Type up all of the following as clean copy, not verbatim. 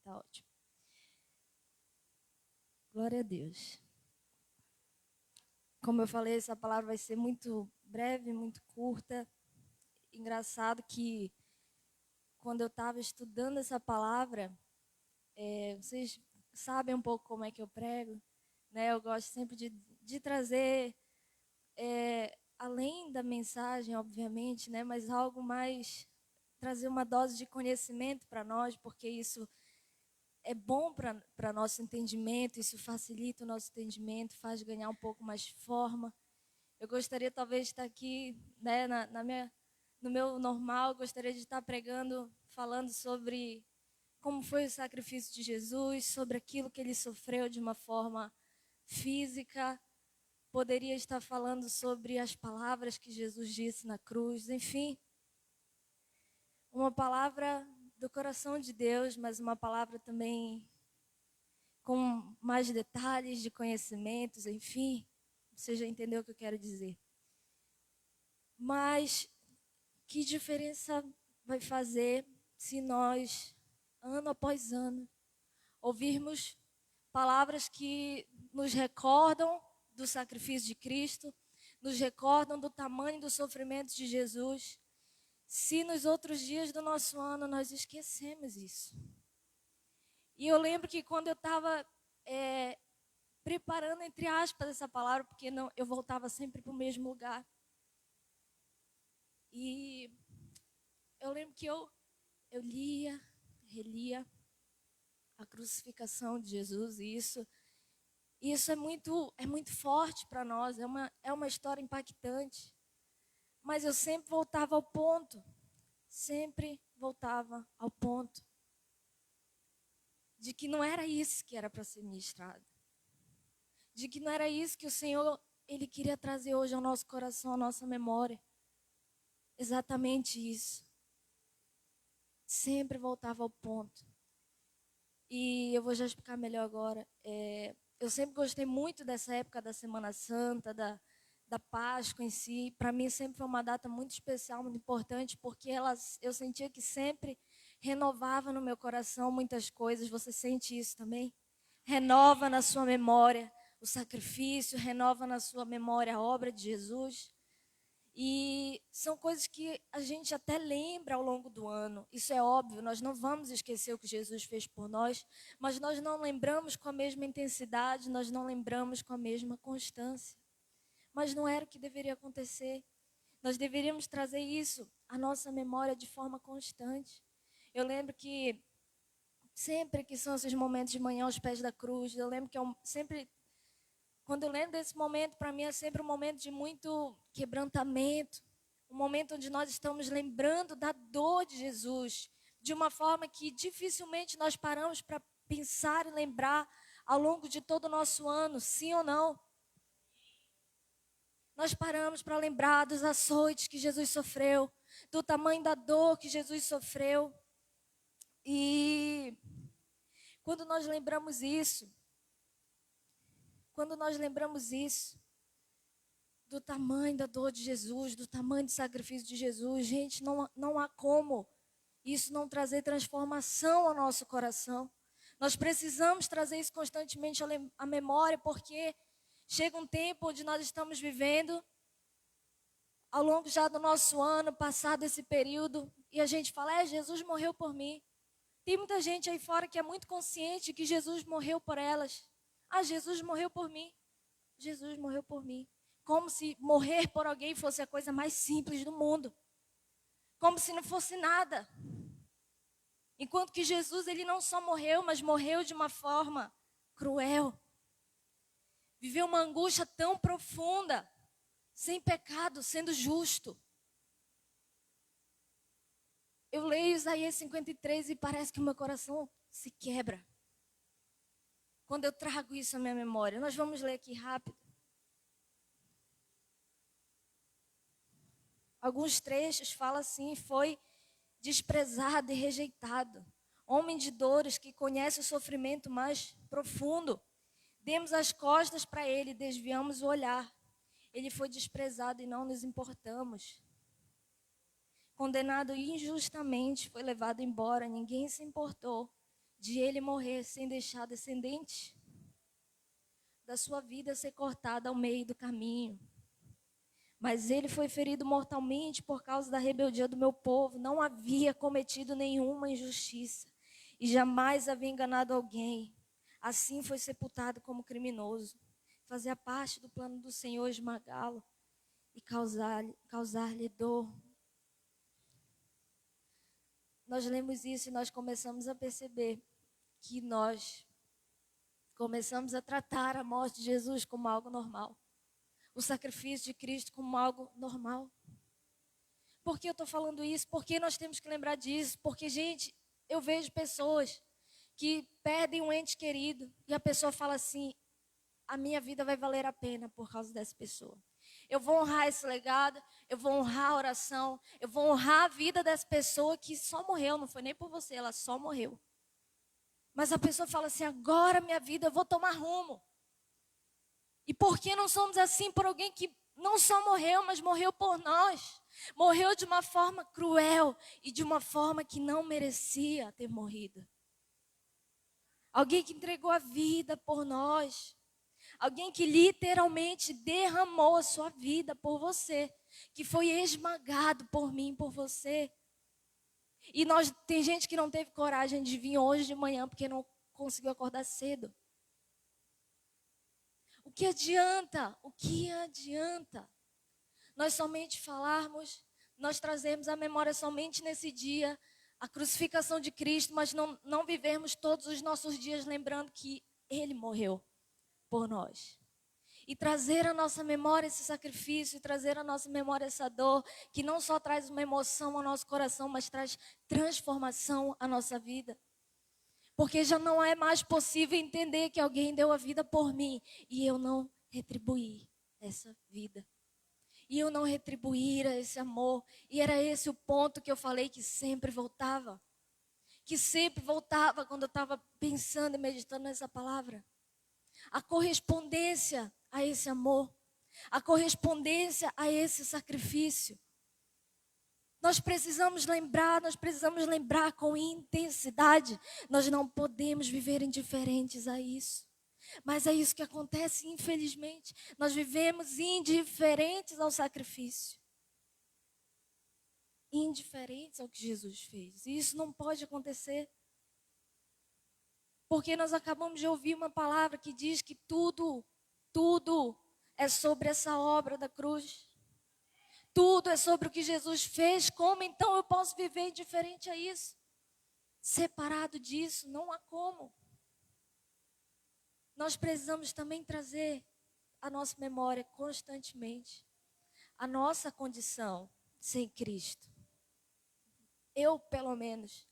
Tá ótimo. Glória a Deus. Como eu falei, essa palavra vai ser muito breve, muito curta. Engraçado que quando eu estava estudando essa palavra, vocês sabem um pouco como é que eu prego, né? Eu gosto sempre de trazer, além da mensagem, obviamente, né? Mas algo mais, trazer uma dose de conhecimento para nós, porque isso é bom para nosso entendimento, isso facilita o nosso entendimento, faz ganhar um pouco mais de forma. Eu gostaria talvez de estar aqui, né, no meu normal, gostaria de estar pregando, falando sobre como foi o sacrifício de Jesus, sobre aquilo que ele sofreu de uma forma física. Poderia estar falando sobre as palavras que Jesus disse na cruz, enfim. Uma palavra do coração de Deus, mas uma palavra também com mais detalhes de conhecimentos, enfim. Você já entendeu o que eu quero dizer. Mas que diferença vai fazer se nós, ano após ano, ouvirmos palavras que nos recordam do sacrifício de Cristo, nos recordam do tamanho do sofrimento de Jesus, se nos outros dias do nosso ano nós esquecemos isso. E eu lembro que quando eu estava preparando, entre aspas, essa palavra, porque não, eu voltava sempre para o mesmo lugar. E eu lembro que eu lia, relia a crucificação de Jesus, e isso é muito forte para nós, é uma história impactante. Mas eu sempre voltava ao ponto, de que não era isso que era para ser ministrado. De que não era isso que o Senhor, Ele queria trazer hoje ao nosso coração, à nossa memória. Exatamente isso. Sempre voltava ao ponto. E eu vou já explicar melhor agora. Eu sempre gostei muito dessa época da Semana Santa, da Páscoa em si. Para mim sempre foi uma data muito especial, muito importante, porque eu sentia que sempre renovava no meu coração muitas coisas. Você sente isso também? Renova na sua memória o sacrifício, renova na sua memória a obra de Jesus. E são coisas que a gente até lembra ao longo do ano. Isso é óbvio, nós não vamos esquecer o que Jesus fez por nós, mas nós não lembramos com a mesma intensidade, nós não lembramos com a mesma constância. Mas não era o que deveria acontecer. Nós deveríamos trazer isso à nossa memória de forma constante. Eu lembro que sempre que são esses momentos de manhã aos pés da cruz, eu lembro que quando eu lembro desse momento, para mim é sempre um momento de muito quebrantamento, um momento onde nós estamos lembrando da dor de Jesus, de uma forma que dificilmente nós paramos para pensar e lembrar ao longo de todo o nosso ano, sim ou não? Nós paramos para lembrar dos açoites que Jesus sofreu, do tamanho da dor que Jesus sofreu. E quando nós lembramos isso, do tamanho da dor de Jesus, do tamanho do sacrifício de Jesus, gente, não há como isso não trazer transformação ao nosso coração. Nós precisamos trazer isso constantemente à memória, porque chega um tempo onde nós estamos vivendo, ao longo já do nosso ano, passado esse período, e a gente fala, Jesus morreu por mim. Tem muita gente aí fora que é muito consciente que Jesus morreu por elas. Jesus morreu por mim. Jesus morreu por mim. Como se morrer por alguém fosse a coisa mais simples do mundo. Como se não fosse nada. Enquanto que Jesus, ele não só morreu, mas morreu de uma forma cruel. Viveu uma angústia tão profunda, sem pecado, sendo justo. Eu leio Isaías 53 e parece que o meu coração se quebra. Quando eu trago isso à minha memória. Nós vamos ler aqui rápido. Alguns trechos falam assim, foi desprezado e rejeitado. Homem de dores que conhece o sofrimento mais profundo. Demos as costas para ele, desviamos o olhar. Ele foi desprezado e não nos importamos. Condenado injustamente, foi levado embora, ninguém se importou. de ele morrer sem deixar descendente da sua vida ser cortada ao meio do caminho. Mas ele foi ferido mortalmente por causa da rebeldia do meu povo. Não havia cometido nenhuma injustiça e jamais havia enganado alguém. Assim foi sepultado como criminoso. Fazia parte do plano do Senhor esmagá-lo e causar-lhe dor. Nós lemos isso e nós começamos a perceber que nós começamos a tratar a morte de Jesus como algo normal. O sacrifício de Cristo como algo normal. Por que eu estou falando isso? Porque nós temos que lembrar disso. Porque, gente, eu vejo pessoas que perdem um ente querido e a pessoa fala assim, a minha vida vai valer a pena por causa dessa pessoa. Eu vou honrar esse legado, eu vou honrar a oração, eu vou honrar a vida dessa pessoa que só morreu, não foi nem por você, ela só morreu. Mas a pessoa fala assim, agora minha vida eu vou tomar rumo. E por que não somos assim por alguém que não só morreu, mas morreu por nós? Morreu de uma forma cruel e de uma forma que não merecia ter morrido. Alguém que entregou a vida por nós. Alguém que literalmente derramou a sua vida por você. Que foi esmagado por mim, por você. E tem gente que não teve coragem de vir hoje de manhã porque não conseguiu acordar cedo. O que adianta? O que adianta? Nós somente falarmos, nós trazermos à memória somente nesse dia a crucificação de Cristo, mas não vivermos todos os nossos dias lembrando que Ele morreu por nós. E trazer à nossa memória esse sacrifício, trazer à nossa memória essa dor, que não só traz uma emoção ao nosso coração, mas traz transformação à nossa vida. Porque já não é mais possível entender que alguém deu a vida por mim e eu não retribuí essa vida. E eu não retribuir esse amor. E era esse o ponto que eu falei que sempre voltava. Que sempre voltava quando eu estava pensando e meditando nessa palavra. A correspondência a esse amor. A correspondência a esse sacrifício. Nós precisamos lembrar com intensidade. Nós não podemos viver indiferentes a isso. Mas é isso que acontece, infelizmente. Nós vivemos indiferentes ao sacrifício. Indiferentes ao que Jesus fez. E isso não pode acontecer. Porque nós acabamos de ouvir uma palavra que diz que tudo é sobre essa obra da cruz. Tudo é sobre o que Jesus fez. Como então eu posso viver indiferente a isso? Separado disso, não há como. Nós precisamos também trazer à nossa memória constantemente a nossa condição sem Cristo. Eu, pelo menos,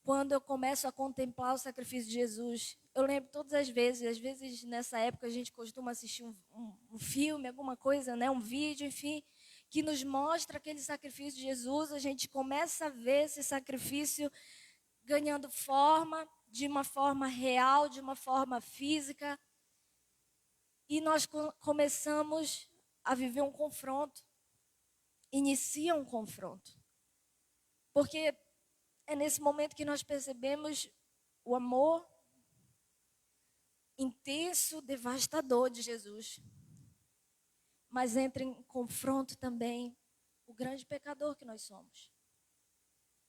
quando eu começo a contemplar o sacrifício de Jesus, eu lembro todas as vezes nessa época a gente costuma assistir um filme, alguma coisa, né, um vídeo, enfim, que nos mostra aquele sacrifício de Jesus, a gente começa a ver esse sacrifício ganhando forma, de uma forma real, de uma forma física. E nós começamos a viver um confronto. Inicia um confronto. Porque é nesse momento que nós percebemos o amor intenso, devastador de Jesus. Mas entra em confronto também o grande pecador que nós somos.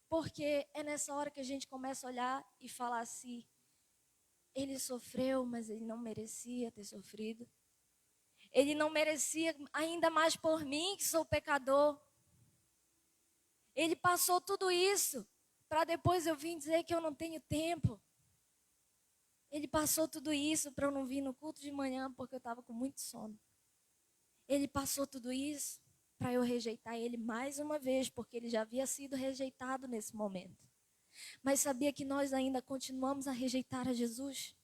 Porque é nessa hora que a gente começa a olhar e falar assim, ele sofreu, mas ele não merecia ter sofrido. Ele não merecia ainda mais por mim, que sou pecador. Ele passou tudo isso para depois eu vir dizer que eu não tenho tempo. Ele passou tudo isso para eu não vir no culto de manhã porque eu estava com muito sono. Ele passou tudo isso para eu rejeitar ele mais uma vez, porque ele já havia sido rejeitado nesse momento. Mas sabia que nós ainda continuamos a rejeitar a Jesus?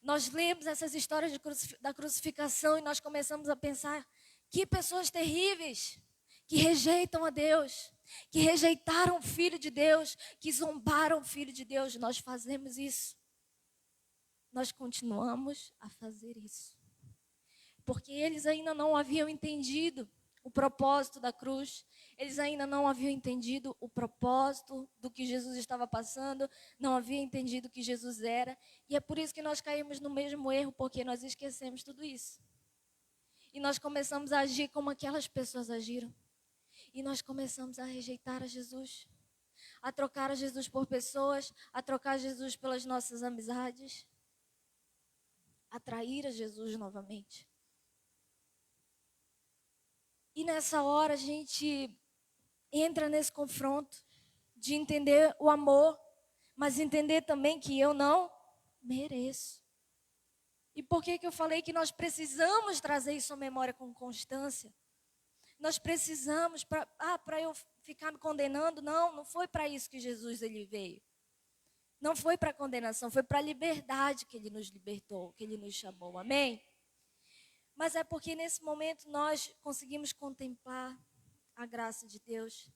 Nós lemos essas histórias da crucificação e nós começamos a pensar, que pessoas terríveis, que rejeitam a Deus, que rejeitaram o Filho de Deus, que zombaram o Filho de Deus. Nós fazemos isso. Nós continuamos a fazer isso. Porque eles ainda não haviam entendido o propósito da cruz. Eles ainda não haviam entendido o propósito do que Jesus estava passando, não haviam entendido o que Jesus era. E é por isso que nós caímos no mesmo erro, porque nós esquecemos tudo isso. E nós começamos a agir como aquelas pessoas agiram. E nós começamos a rejeitar a Jesus, a trocar a Jesus por pessoas, a trocar Jesus pelas nossas amizades, a trair a Jesus novamente. E nessa hora a gente entra nesse confronto de entender o amor, mas entender também que eu não mereço. E por que eu falei que nós precisamos trazer isso à memória com constância? Nós precisamos, para eu ficar me condenando, não foi para isso que Jesus ele veio. Não foi para condenação, foi para a liberdade que ele nos libertou, que ele nos chamou, amém? Mas é porque nesse momento nós conseguimos contemplar a graça de Deus.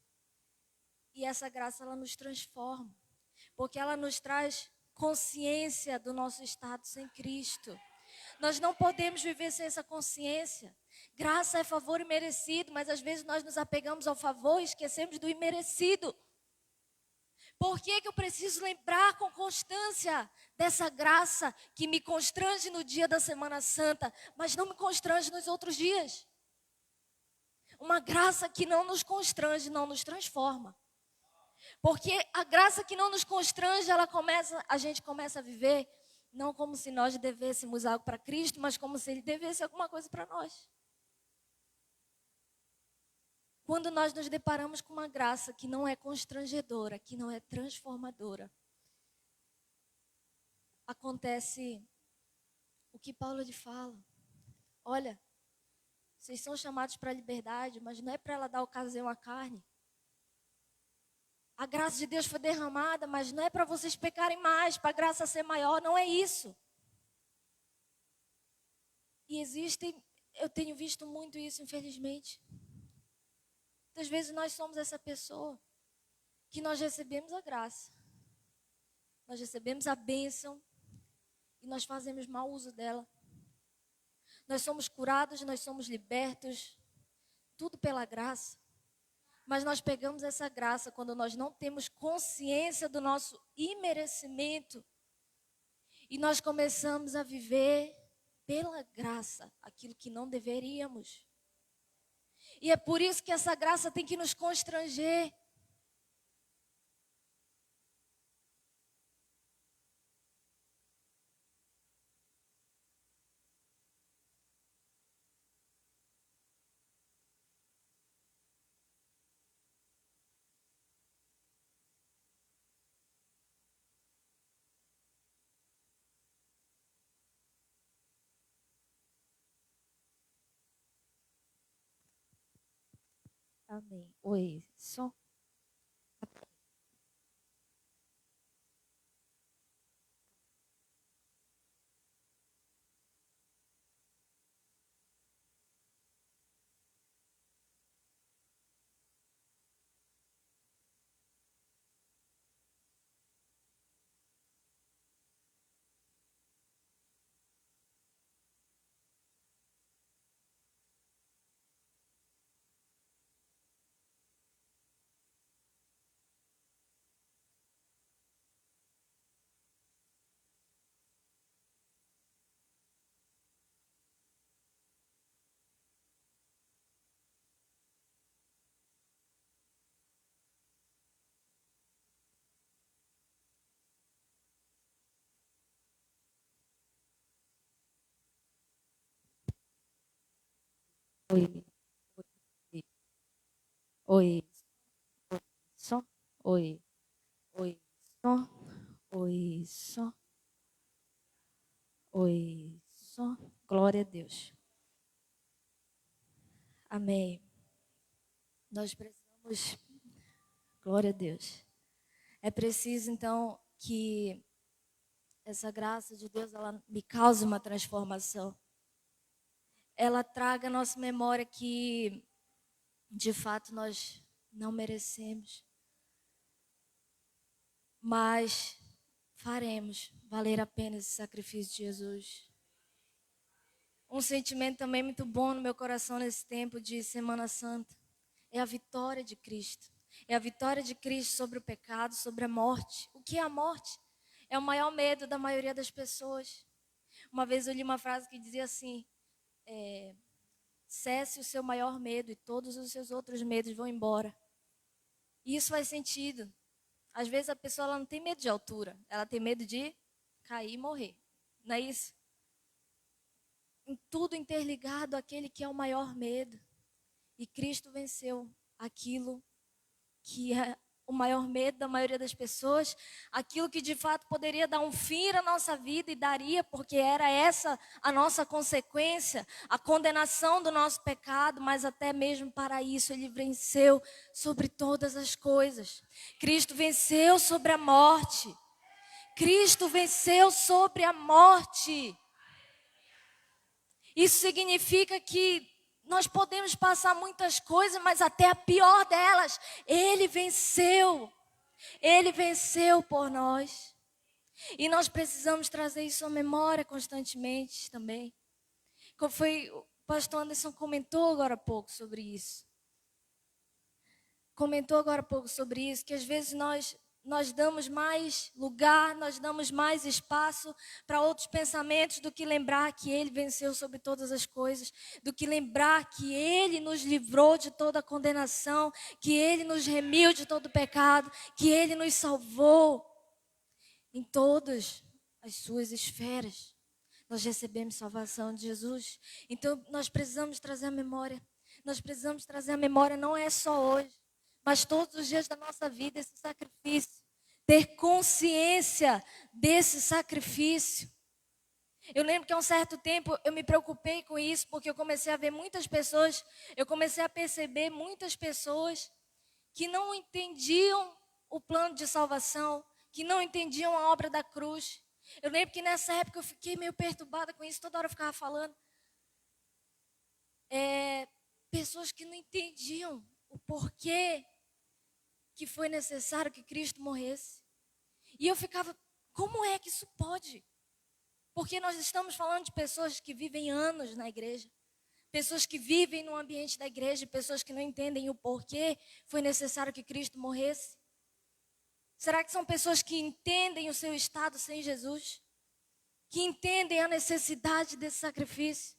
E essa graça ela nos transforma, porque ela nos traz consciência do nosso estado sem Cristo. Nós não podemos viver sem essa consciência. Graça é favor imerecido, mas às vezes nós nos apegamos ao favor e esquecemos do imerecido. Por que eu preciso lembrar com constância dessa graça que me constrange no dia da Semana Santa, mas não me constrange nos outros dias? Uma graça que não nos constrange, não nos transforma. Porque a graça que não nos constrange, a gente começa a viver não como se nós devêssemos algo para Cristo, mas como se Ele devesse alguma coisa para nós. Quando nós nos deparamos com uma graça que não é constrangedora, que não é transformadora, acontece o que Paulo lhe fala. Olha, vocês são chamados para a liberdade, mas não é para ela dar ocasião à carne. A graça de Deus foi derramada, mas não é para vocês pecarem mais, para a graça ser maior, não é isso. E eu tenho visto muito isso, infelizmente. Muitas vezes nós somos essa pessoa que nós recebemos a graça, nós recebemos a bênção e nós fazemos mau uso dela. Nós somos curados, nós somos libertos, tudo pela graça. Mas nós pegamos essa graça quando nós não temos consciência do nosso imerecimento. E nós começamos a viver pela graça aquilo que não deveríamos. E é por isso que essa graça tem que nos constranger. Amém. Oi, som. Oi, oi, oi, som. Oi, oi, som. Oi, som. Oi, som. Glória a Deus. Amém. Nós precisamos, glória a Deus. É preciso então que essa graça de Deus ela me cause uma transformação. Ela traga à nossa memória que de fato nós não merecemos. Mas faremos valer a pena esse sacrifício de Jesus. Um sentimento também muito bom no meu coração nesse tempo de Semana Santa é a vitória de Cristo. É a vitória de Cristo sobre o pecado, sobre a morte. O que é a morte? É o maior medo da maioria das pessoas. Uma vez eu li uma frase que dizia assim: cesse o seu maior medo e todos os seus outros medos vão embora. E isso faz sentido. Às vezes a pessoa ela não tem medo de altura, ela tem medo de cair e morrer. Não é isso? Em tudo interligado àquele que é o maior medo. E Cristo venceu aquilo que é o maior medo da maioria das pessoas, aquilo que de fato poderia dar um fim à nossa vida e daria, porque era essa a nossa consequência, a condenação do nosso pecado, mas até mesmo para isso ele venceu sobre todas as coisas. Cristo venceu sobre a morte. Cristo venceu sobre a morte. Isso significa que nós podemos passar muitas coisas, mas até a pior delas, Ele venceu. Ele venceu por nós. E nós precisamos trazer isso à memória constantemente também. Como o pastor Anderson comentou agora há pouco sobre isso. Que às vezes nós damos mais lugar, nós damos mais espaço para outros pensamentos do que lembrar que Ele venceu sobre todas as coisas, do que lembrar que Ele nos livrou de toda a condenação, que Ele nos remiu de todo o pecado, que Ele nos salvou em todas as suas esferas. Nós recebemos salvação de Jesus. Então nós precisamos trazer a memória. Nós precisamos trazer a memória, não é só hoje, mas todos os dias da nossa vida, esse sacrifício. Ter consciência desse sacrifício. Eu lembro que há um certo tempo eu me preocupei com isso, porque eu comecei a ver muitas pessoas, eu comecei a perceber muitas pessoas que não entendiam o plano de salvação, que não entendiam a obra da cruz. Eu lembro que nessa época eu fiquei meio perturbada com isso, toda hora eu ficava falando. Pessoas que não entendiam o porquê que foi necessário que Cristo morresse. E eu ficava, como é que isso pode? Porque nós estamos falando de pessoas que vivem anos na igreja. Pessoas que vivem no ambiente da igreja, pessoas que não entendem o porquê foi necessário que Cristo morresse. Será que são pessoas que entendem o seu estado sem Jesus? Que entendem a necessidade desse sacrifício?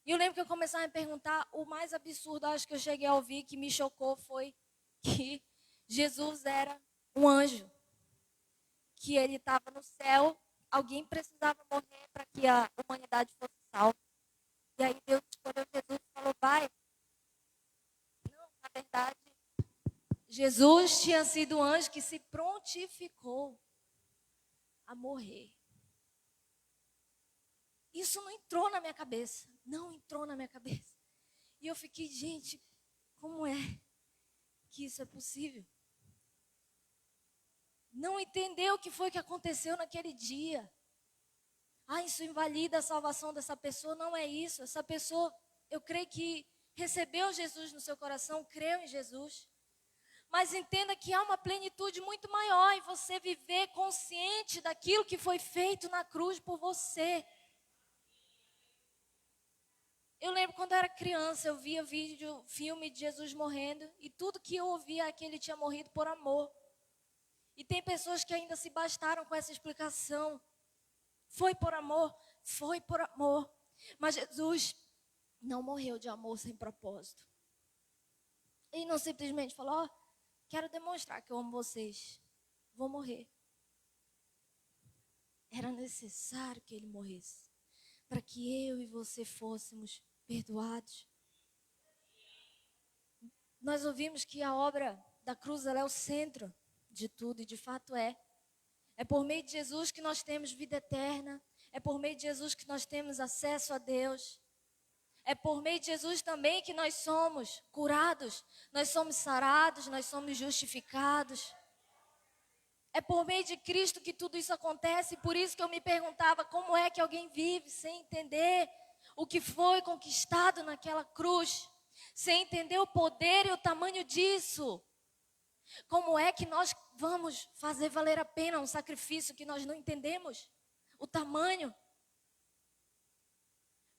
E eu lembro que eu comecei a me perguntar, o mais absurdo, acho que eu cheguei a ouvir, que me chocou, foi que Jesus era um anjo. Que ele estava no céu, alguém precisava morrer para que a humanidade fosse salva. E aí Deus escolheu Jesus e falou, vai. Não, na verdade, Jesus tinha sido um anjo que se prontificou a morrer. Isso não entrou na minha cabeça. Não entrou na minha cabeça. E eu fiquei, gente, como é que isso é possível? Não entendeu o que foi que aconteceu naquele dia. Isso invalida a salvação dessa pessoa. Não é isso. Essa pessoa, eu creio que recebeu Jesus no seu coração, creu em Jesus. Mas entenda que há uma plenitude muito maior em você viver consciente daquilo que foi feito na cruz por você. Eu lembro quando eu era criança, eu via filme de Jesus morrendo, e tudo que eu ouvia é que ele tinha morrido por amor. E tem pessoas que ainda se bastaram com essa explicação. Foi por amor? Foi por amor. Mas Jesus não morreu de amor sem propósito. Ele não simplesmente falou, quero demonstrar que eu amo vocês. Vou morrer. Era necessário que ele morresse, para que eu e você fôssemos perdoados. Nós ouvimos que a obra da cruz ela é o centro de tudo, e de fato é. É por meio de Jesus que nós temos vida eterna. É por meio de Jesus que nós temos acesso a Deus. É por meio de Jesus também que nós somos curados, nós somos sarados, nós somos justificados. É por meio de Cristo que tudo isso acontece. Por isso que eu me perguntava como é que alguém vive sem entender o que foi conquistado naquela cruz, sem entender o poder e o tamanho disso. Como é que nós vamos fazer valer a pena um sacrifício que nós não entendemos o tamanho?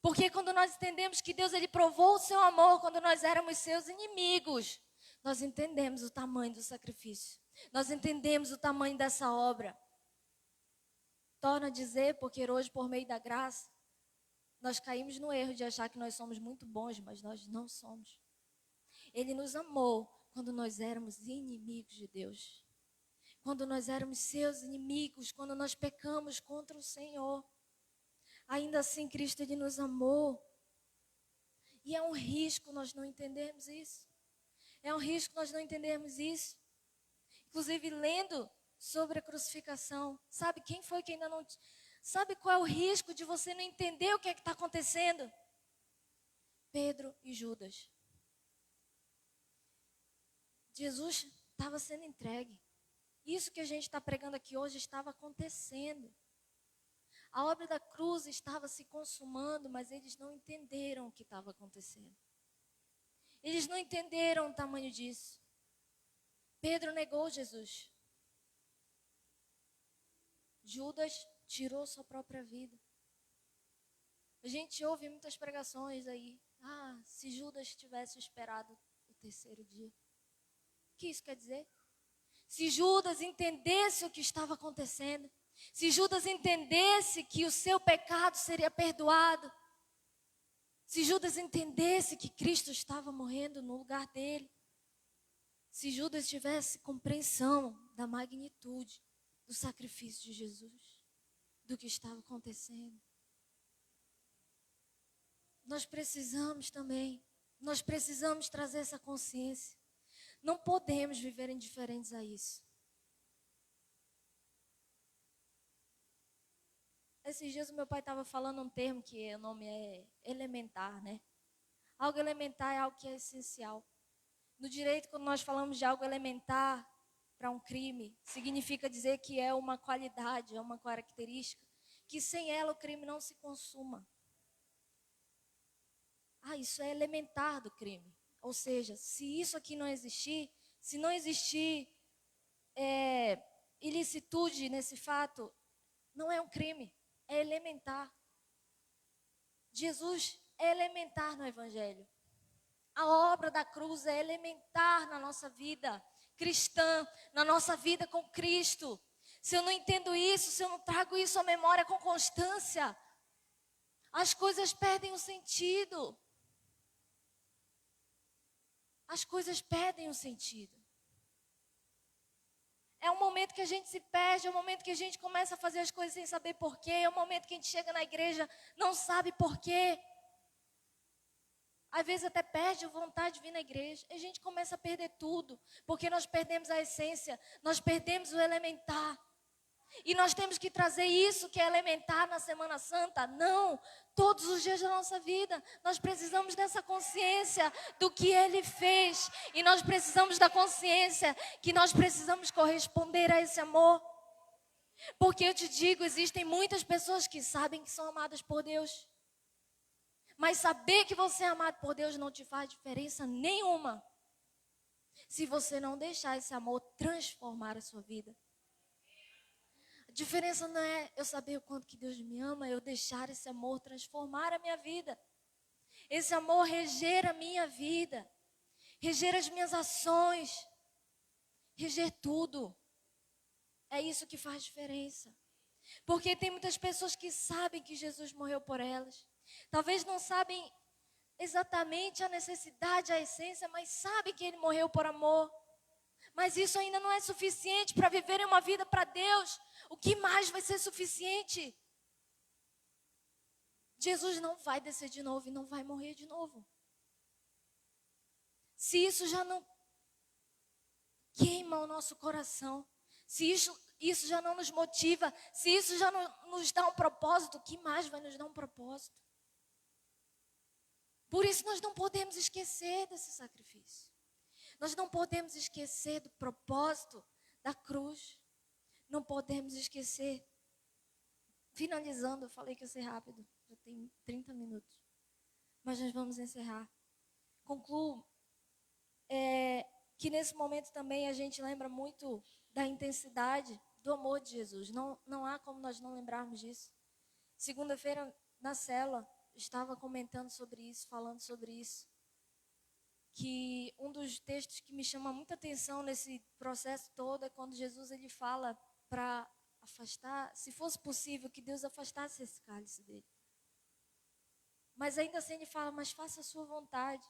Porque quando nós entendemos que Deus ele provou o seu amor quando nós éramos seus inimigos, nós entendemos o tamanho do sacrifício. Nós entendemos o tamanho dessa obra. Torna a dizer, porque hoje, por meio da graça, nós caímos no erro de achar que nós somos muito bons, mas nós não somos. Ele nos amou quando nós éramos inimigos de Deus. Quando nós éramos seus inimigos, quando nós pecamos contra o Senhor. Ainda assim, Cristo ele nos amou. E é um risco nós não entendermos isso. É um risco nós não entendermos isso. Inclusive, lendo sobre a crucificação, sabe quem foi que ainda não... Sabe qual é o risco de você não entender o que é que está acontecendo? Pedro e Judas. Jesus estava sendo entregue. Isso que a gente está pregando aqui hoje estava acontecendo. A obra da cruz estava se consumando, mas eles não entenderam o que estava acontecendo. Eles não entenderam o tamanho disso. Pedro negou Jesus. Judas tirou sua própria vida. A gente ouve muitas pregações aí. Se Judas tivesse esperado o terceiro dia. O que isso quer dizer? Se Judas entendesse o que estava acontecendo, se Judas entendesse que o seu pecado seria perdoado, se Judas entendesse que Cristo estava morrendo no lugar dele, se Judas tivesse compreensão da magnitude do sacrifício de Jesus, do que estava acontecendo. Nós precisamos trazer essa consciência. Não podemos viver indiferentes a isso. Esses dias o meu pai estava falando um termo que o nome é elementar, né? Algo elementar é algo que é essencial. No direito, quando nós falamos de algo elementar para um crime, significa dizer que é uma qualidade, é uma característica, que sem ela o crime não se consuma. Isso é elementar do crime. Ou seja, se isso aqui não existir, se não existir ilicitude nesse fato, não é um crime, é elementar. Jesus é elementar no Evangelho. A obra da cruz é elementar na nossa vida cristã, na nossa vida com Cristo. Se eu não entendo isso, se eu não trago isso à memória com constância, as coisas perdem o sentido. As coisas perdem o sentido. É um momento que a gente se perde, é um momento que a gente começa a fazer as coisas sem saber porquê, é um momento que a gente chega na igreja, não sabe porquê. Às vezes até perde a vontade de vir na igreja. E a gente começa a perder tudo, porque nós perdemos a essência, nós perdemos o elementar. E nós temos que trazer isso que é elementar na Semana Santa? Não, todos os dias da nossa vida. Nós precisamos dessa consciência do que Ele fez. E nós precisamos da consciência que nós precisamos corresponder a esse amor. Porque eu te digo, existem muitas pessoas que sabem que são amadas por Deus. Mas saber que você é amado por Deus não te faz diferença nenhuma, se você não deixar esse amor transformar a sua vida. A diferença não é eu saber o quanto que Deus me ama, é eu deixar esse amor transformar a minha vida. Esse amor reger a minha vida, reger as minhas ações, reger tudo. É isso que faz diferença. Porque tem muitas pessoas que sabem que Jesus morreu por elas. Talvez não sabem exatamente a necessidade, a essência, mas sabem que Ele morreu por amor. Mas isso ainda não é suficiente para viverem uma vida para Deus. O que mais vai ser suficiente? Jesus não vai descer de novo e não vai morrer de novo. Se isso já não queima o nosso coração, se isso já não nos motiva, se isso já não nos dá um propósito, o que mais vai nos dar um propósito? Por isso nós não podemos esquecer desse sacrifício. Nós não podemos esquecer do propósito da cruz. Não podemos esquecer. Finalizando, eu falei que ia ser rápido. Já tem 30 minutos. Mas nós vamos encerrar. Concluo que nesse momento também a gente lembra muito da intensidade do amor de Jesus. Não há como nós não lembrarmos disso. Segunda-feira, na célula, estava comentando sobre isso, falando sobre isso, que um dos textos que me chama muita atenção nesse processo todo é quando Jesus ele fala para afastar, se fosse possível, que Deus afastasse esse cálice dele. Mas ainda assim ele fala, mas faça a sua vontade.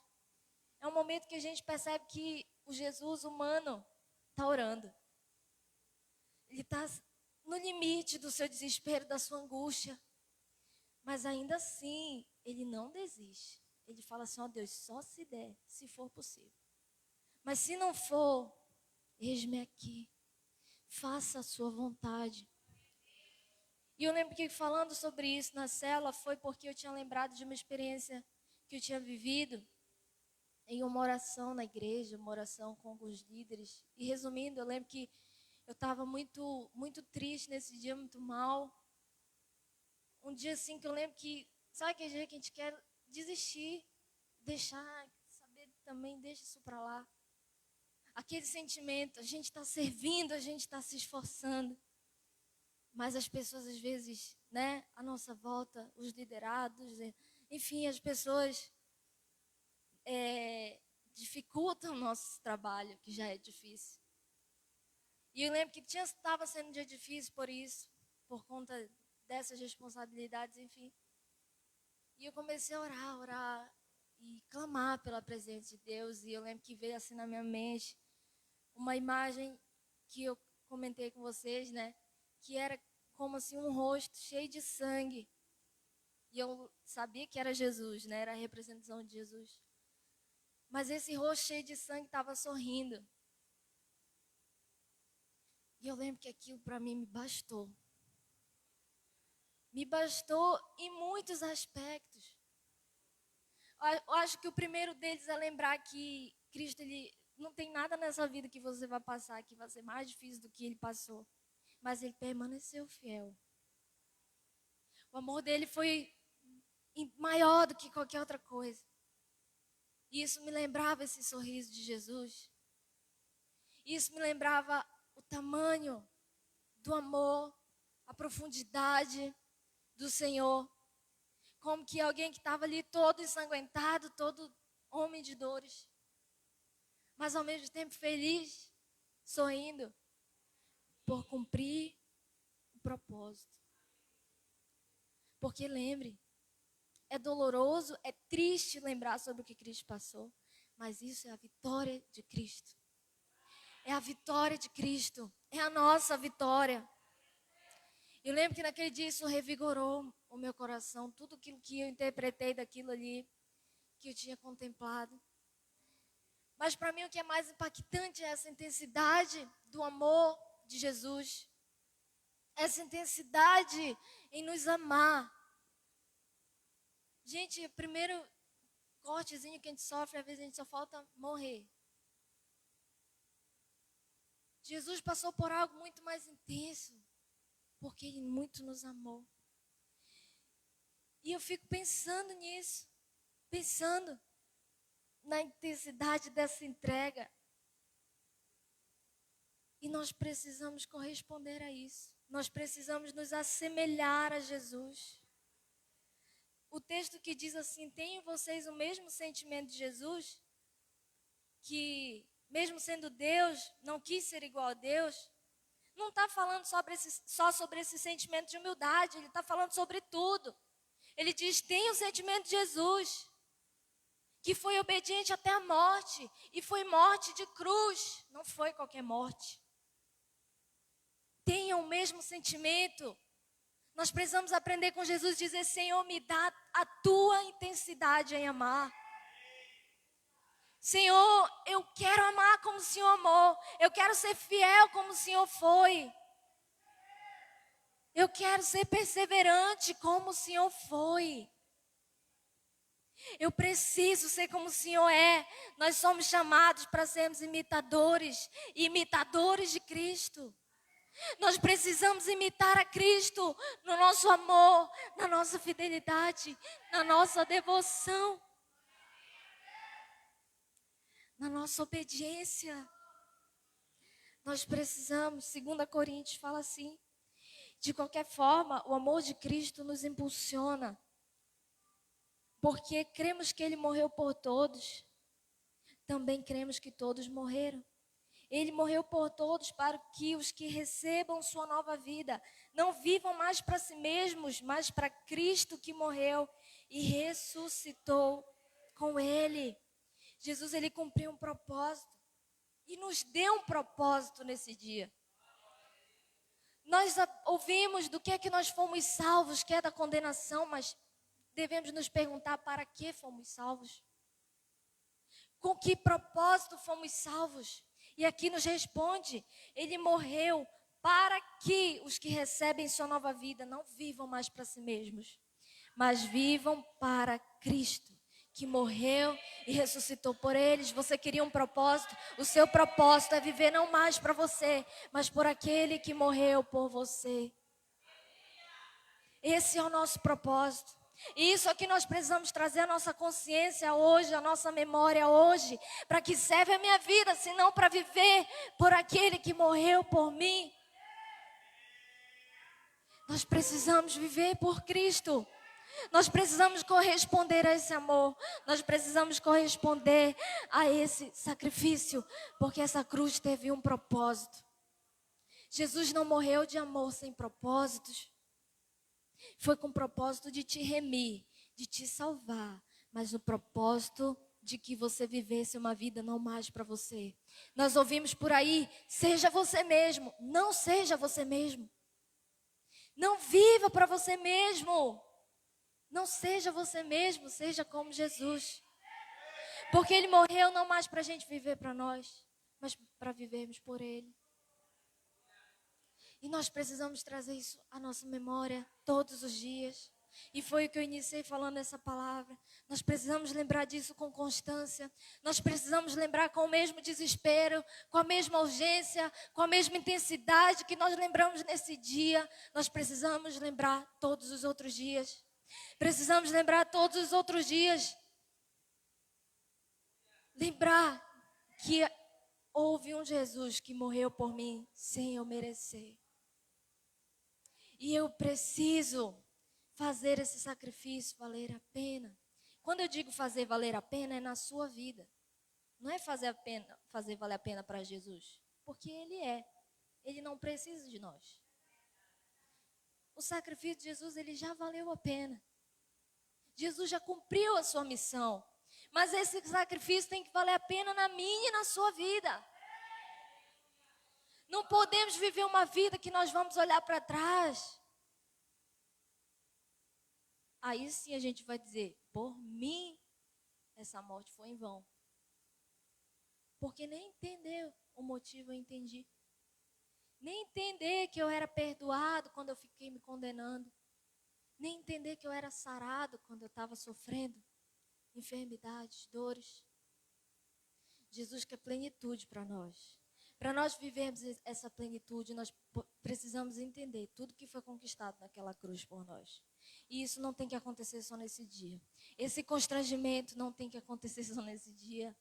É um momento que a gente percebe que o Jesus humano está orando. Ele está no limite do seu desespero, da sua angústia. Mas ainda assim, ele não desiste. Ele fala assim, ó Deus, só se der, se for possível. Mas se não for, eis-me aqui. Faça a sua vontade. E eu lembro que falando sobre isso na cela, foi porque eu tinha lembrado de uma experiência que eu tinha vivido em uma oração na igreja, uma oração com alguns líderes. E resumindo, eu lembro que eu estava muito, muito triste nesse dia, muito mal. Um dia assim que eu lembro que, sabe aquele dia que a gente quer desistir, deixar, saber também, deixa isso para lá. Aquele sentimento, a gente está servindo, a gente está se esforçando. Mas as pessoas às vezes, né, à nossa volta, os liderados, enfim, as pessoas dificultam o nosso trabalho, que já é difícil. E eu lembro que estava sendo um dia difícil por isso, por conta dessas responsabilidades, enfim. E eu comecei a orar e clamar pela presença de Deus. E eu lembro que veio assim na minha mente uma imagem que eu comentei com vocês, né? Que era como assim um rosto cheio de sangue. E eu sabia que era Jesus, né? Era a representação de Jesus. Mas esse rosto cheio de sangue estava sorrindo. E eu lembro que aquilo para mim me bastou. Me bastou em muitos aspectos. Eu acho que o primeiro deles é lembrar que Cristo, ele não tem nada nessa vida que você vai passar que vai ser mais difícil do que ele passou. Mas ele permaneceu fiel. O amor dele foi maior do que qualquer outra coisa. E isso me lembrava esse sorriso de Jesus. Isso me lembrava o tamanho do amor, a profundidade do Senhor. Como que alguém que estava ali todo ensanguentado, todo homem de dores, mas ao mesmo tempo feliz, sorrindo, por cumprir o propósito. Porque lembre, é doloroso, é triste lembrar sobre o que Cristo passou, mas isso é a vitória de Cristo. É a vitória de Cristo, é a nossa vitória. Eu lembro que naquele dia isso revigorou o meu coração, tudo aquilo que eu interpretei daquilo ali, que eu tinha contemplado. Mas para mim o que é mais impactante é essa intensidade do amor de Jesus. Essa intensidade em nos amar. Gente, o primeiro cortezinho que a gente sofre, às vezes a gente só falta morrer. Jesus passou por algo muito mais intenso, porque Ele muito nos amou. E eu fico pensando nisso, pensando na intensidade dessa entrega. E nós precisamos corresponder a isso. Nós precisamos nos assemelhar a Jesus. O texto que diz assim, tenham vocês o mesmo sentimento de Jesus, que mesmo sendo Deus, não quis ser igual a Deus, não está falando só sobre esse sentimento de humildade, ele está falando sobre tudo. Ele diz, tenha o sentimento de Jesus, que foi obediente até a morte, e foi morte de cruz, não foi qualquer morte. Tenha o mesmo sentimento. Nós precisamos aprender com Jesus e dizer, Senhor, me dá a tua intensidade em amar. Senhor, eu quero amar como o Senhor amou. Eu quero ser fiel como o Senhor foi. Eu quero ser perseverante como o Senhor foi. Eu preciso ser como o Senhor é. Nós somos chamados para sermos imitadores de Cristo. Nós precisamos imitar a Cristo no nosso amor, na nossa fidelidade, na nossa devoção, na nossa obediência. Nós precisamos, 2 Coríntios fala assim, de qualquer forma, o amor de Cristo nos impulsiona. Porque cremos que ele morreu por todos, também cremos que todos morreram. Ele morreu por todos para que os que recebam sua nova vida não vivam mais para si mesmos, mas para Cristo que morreu e ressuscitou com ele. Jesus, ele cumpriu um propósito e nos deu um propósito nesse dia. Nós ouvimos do que é que nós fomos salvos, que é da condenação, mas devemos nos perguntar para que fomos salvos. Com que propósito fomos salvos? E aqui nos responde, ele morreu para que os que recebem sua nova vida não vivam mais para si mesmos, mas vivam para Cristo, que morreu e ressuscitou por eles. Você queria um propósito? O seu propósito é viver não mais para você, mas por aquele que morreu por você. Esse é o nosso propósito. E isso aqui nós precisamos trazer a nossa consciência hoje, a nossa memória hoje. Para que serve a minha vida, se não para viver por aquele que morreu por mim. Nós precisamos viver por Cristo. Nós precisamos corresponder a esse amor. Nós precisamos corresponder a esse sacrifício. Porque essa cruz teve um propósito. Jesus não morreu de amor sem propósitos. Foi com o propósito de te remir, de te salvar, mas o propósito de que você vivesse uma vida não mais para você. Nós ouvimos por aí, seja você mesmo. Não seja você mesmo. Não viva para você mesmo. Não seja você mesmo, seja como Jesus. Porque ele morreu não mais para a gente viver para nós, mas para vivermos por ele. E nós precisamos trazer isso à nossa memória todos os dias. E foi o que eu iniciei falando essa palavra. Nós precisamos lembrar disso com constância. Nós precisamos lembrar com o mesmo desespero, com a mesma urgência, com a mesma intensidade que nós lembramos nesse dia. Nós precisamos lembrar todos os outros dias. Precisamos lembrar todos os outros dias. Lembrar que houve um Jesus que morreu por mim sem eu merecer. E eu preciso fazer esse sacrifício valer a pena. Quando eu digo fazer valer a pena, é na sua vida. Não é fazer valer a pena para Jesus. Porque Ele é. Ele não precisa de nós. O sacrifício de Jesus, ele já valeu a pena. Jesus já cumpriu a sua missão. Mas esse sacrifício tem que valer a pena na minha e na sua vida. Não podemos viver uma vida que nós vamos olhar para trás. Aí sim a gente vai dizer, por mim, essa morte foi em vão. Porque nem entendeu o motivo, eu entendi. Nem entender que eu era perdoado quando eu fiquei me condenando. Nem entender que eu era sarado quando eu estava sofrendo enfermidades, dores. Jesus quer plenitude para nós. Para nós vivermos essa plenitude, nós precisamos entender tudo que foi conquistado naquela cruz por nós. E isso não tem que acontecer só nesse dia. Esse constrangimento não tem que acontecer só nesse dia.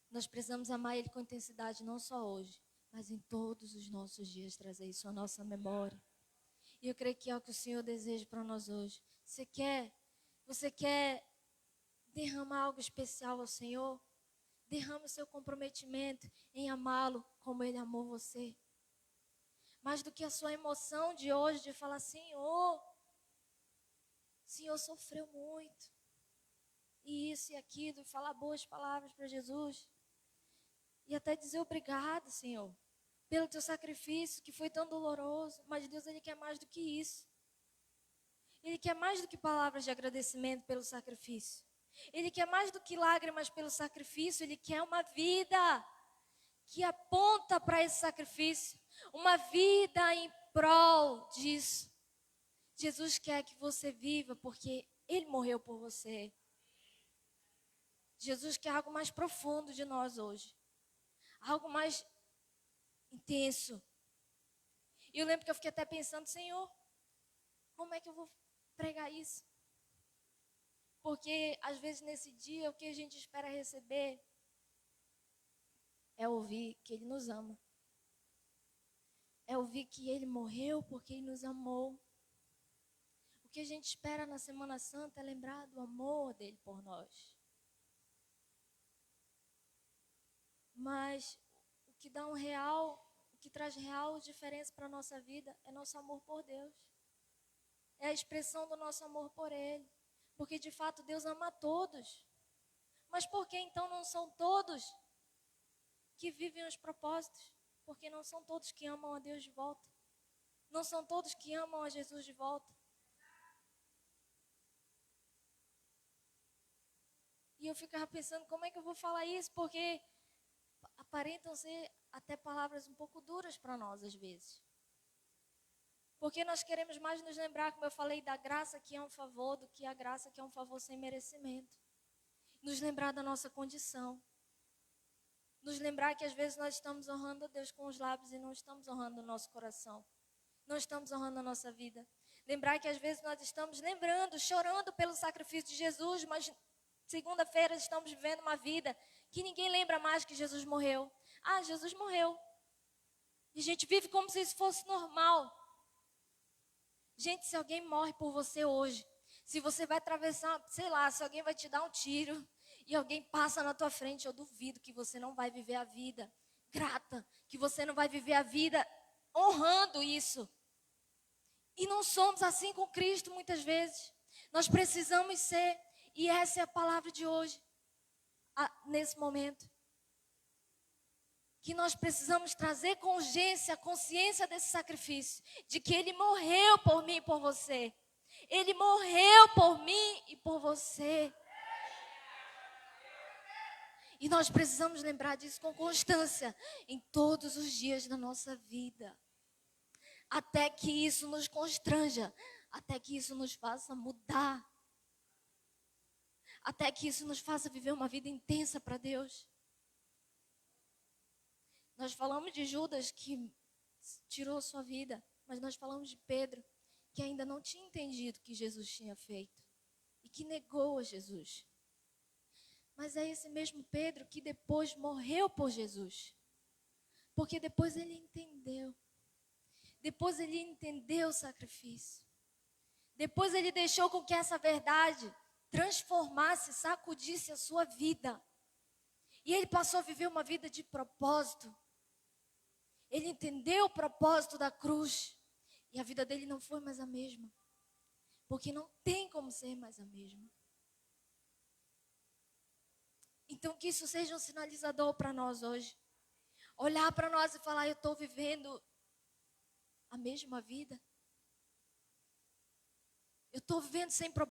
Nós precisamos amar Ele com intensidade, não só hoje, mas em todos os nossos dias, trazer isso à nossa memória. E eu creio que é o que o Senhor deseja para nós hoje. Você quer derramar algo especial ao Senhor? Derrame o seu comprometimento em amá-lo como Ele amou você. Mais do que a sua emoção de hoje, de falar, Senhor sofreu muito. E isso e aquilo, e falar boas palavras para Jesus. E até dizer obrigado, Senhor, pelo teu sacrifício que foi tão doloroso. Mas Deus, Ele quer mais do que isso. Ele quer mais do que palavras de agradecimento pelo sacrifício. Ele quer mais do que lágrimas pelo sacrifício. Ele quer uma vida que aponta para esse sacrifício. Uma vida em prol disso. Jesus quer que você viva porque Ele morreu por você. Jesus quer algo mais profundo de nós hoje. Algo mais intenso. E eu lembro que eu fiquei até pensando, Senhor, como é que eu vou pregar isso? Porque às vezes nesse dia o que a gente espera receber é ouvir que Ele nos ama. É ouvir que Ele morreu porque Ele nos amou. O que a gente espera na Semana Santa é lembrar do amor dele por nós. Mas o que dá o que traz real diferença para a nossa vida é nosso amor por Deus. É a expressão do nosso amor por Ele. Porque de fato Deus ama a todos. Mas por que então não são todos que vivem os propósitos? Porque não são todos que amam a Deus de volta. Não são todos que amam a Jesus de volta. E eu ficava pensando, como é que eu vou falar isso? Porque aparentam ser até palavras um pouco duras para nós às vezes. Porque nós queremos mais nos lembrar, como eu falei, da graça que é um favor, do que a graça que é um favor sem merecimento. Nos lembrar da nossa condição. Nos lembrar que às vezes nós estamos honrando a Deus com os lábios e não estamos honrando o nosso coração. Não estamos honrando a nossa vida. Lembrar que às vezes nós estamos lembrando, chorando pelo sacrifício de Jesus, mas segunda-feira estamos vivendo uma vida que ninguém lembra mais que Jesus morreu. Ah, Jesus morreu. E a gente vive como se isso fosse normal. Gente, se alguém morre por você hoje, se você vai atravessar, sei lá, se alguém vai te dar um tiro e alguém passa na tua frente, eu duvido que você não vai viver a vida grata, que você não vai viver a vida honrando isso. E não somos assim com Cristo muitas vezes. Nós precisamos ser, e essa é a palavra de hoje, nesse momento. Que nós precisamos trazer com urgência a consciência desse sacrifício, de que Ele morreu por mim e por você. Ele morreu por mim e por você. E nós precisamos lembrar disso com constância em todos os dias da nossa vida. Até que isso nos constranja, até que isso nos faça mudar. Até que isso nos faça viver uma vida intensa para Deus. Nós falamos de Judas que tirou sua vida, mas nós falamos de Pedro que ainda não tinha entendido o que Jesus tinha feito e que negou a Jesus. Mas é esse mesmo Pedro que depois morreu por Jesus. Porque depois ele entendeu. Depois ele entendeu o sacrifício. Depois ele deixou com que essa verdade transformasse, sacudisse a sua vida. E ele passou a viver uma vida de propósito. Ele entendeu o propósito da cruz. E a vida dele não foi mais a mesma. Porque não tem como ser mais a mesma. Então que isso seja um sinalizador para nós hoje. Olhar para nós e falar, eu estou vivendo a mesma vida. Eu estou vivendo sem propósito.